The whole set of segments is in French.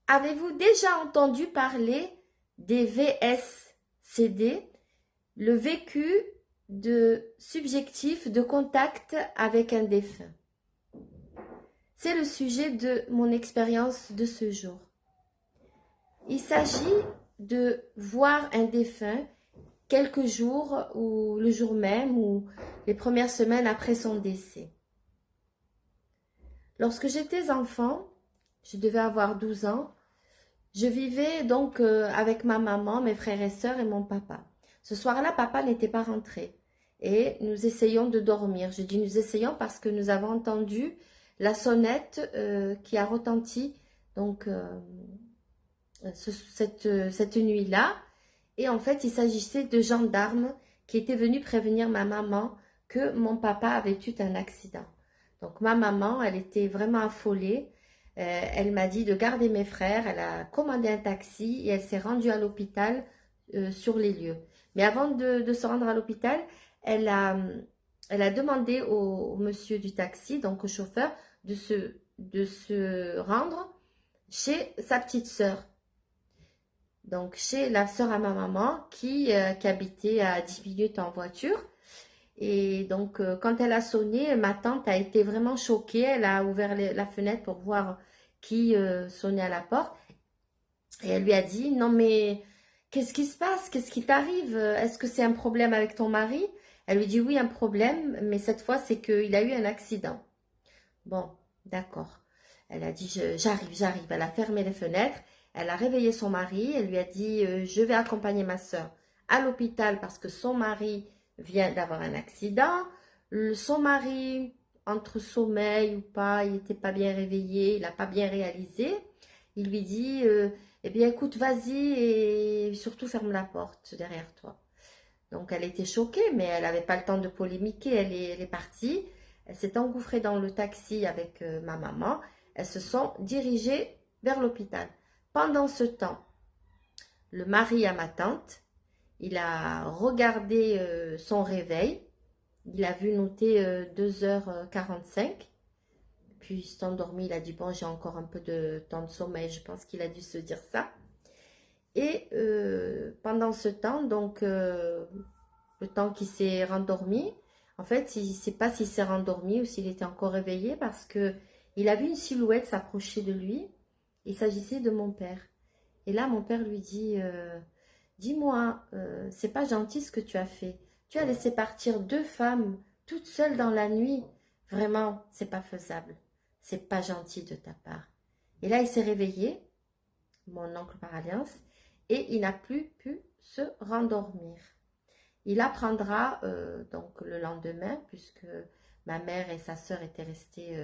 Avez-vous déjà entendu parler des VSCD, le vécu de subjectif de contact avec un défunt? C'est le sujet de mon expérience de ce jour. Il s'agit de voir un défunt quelques jours ou le jour même ou les premières semaines après son décès. Lorsque j'étais enfant, je devais avoir 12 ans, je vivais donc avec ma maman, mes frères et sœurs et mon papa. Ce soir-là, papa n'était pas rentré et nous essayons de dormir. Je dis nous essayons parce que nous avons entendu la sonnette qui a retenti donc cette nuit-là. Et en fait, il s'agissait de gendarmes qui étaient venus prévenir ma maman que mon papa avait eu un accident. Donc ma maman, elle était vraiment affolée. Elle m'a dit de garder mes frères. Elle a commandé un taxi et elle s'est rendue à l'hôpital sur les lieux. Mais avant de se rendre à l'hôpital, elle a demandé au monsieur du taxi, donc au chauffeur, de se rendre chez sa petite sœur. Donc chez la sœur à ma maman qui habitait à 10 minutes en voiture. Et donc quand elle a sonné, ma tante a été vraiment choquée. Elle a ouvert la fenêtre pour voir qui sonnait à la porte. Et elle lui a dit, non mais qu'est-ce qui se passe? Qu'est-ce qui t'arrive? Est-ce que c'est un problème avec ton mari? Elle lui dit, oui, un problème, mais cette fois c'est qu'il a eu un accident. Bon, d'accord. Elle a dit, j'arrive. Elle a fermé les fenêtres. Elle a réveillé son mari. Elle lui a dit, je vais accompagner ma soeur à l'hôpital parce que son mari vient d'avoir un accident. Son mari, entre sommeil ou pas, il n'était pas bien réveillé, il n'a pas bien réalisé. Il lui dit, eh bien écoute, vas-y et surtout ferme la porte derrière toi. Donc elle était choquée, mais elle n'avait pas le temps de polémiquer. Elle est partie. Elle s'est engouffrée dans le taxi avec ma maman. Elles se sont dirigées vers l'hôpital. Pendant ce temps, le mari à ma tante, il a regardé son réveil. Il a vu noter 2h45. Puis il s'est endormi. Il a dit, bon, j'ai encore un peu de temps de sommeil. Je pense qu'il a dû se dire ça. Et pendant ce temps, donc, le temps qu'il s'est rendormi, en fait, il ne sait pas s'il s'est rendormi ou s'il était encore réveillé parce que il a vu une silhouette s'approcher de lui. Il s'agissait de mon père. Et là, mon père lui dit, dis-moi, c'est pas gentil ce que tu as fait. Tu as laissé partir 2 femmes toutes seules dans la nuit. Vraiment, c'est pas faisable. C'est pas gentil de ta part. Et là, il s'est réveillé, mon oncle par alliance, et il n'a plus pu se rendormir. Il apprendra donc le lendemain, puisque ma mère et sa sœur étaient restées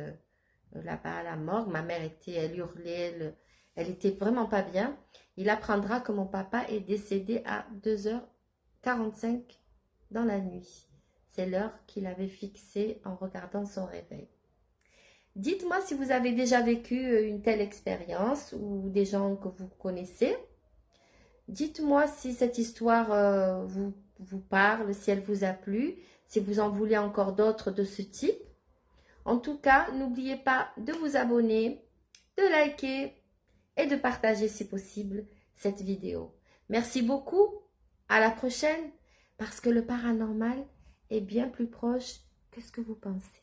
là-bas à la morgue. Ma mère elle hurlait, elle était vraiment pas bien. Il apprendra que mon papa est décédé à 2h45 dans la nuit. C'est l'heure qu'il avait fixée en regardant son réveil. Dites-moi si vous avez déjà vécu une telle expérience ou des gens que vous connaissez. Dites-moi si cette histoire vous parle, si elle vous a plu, si vous en voulez encore d'autres de ce type. En tout cas, n'oubliez pas de vous abonner, de liker et de partager si possible cette vidéo. Merci beaucoup, à la prochaine, parce que le paranormal est bien plus proche que ce que vous pensez.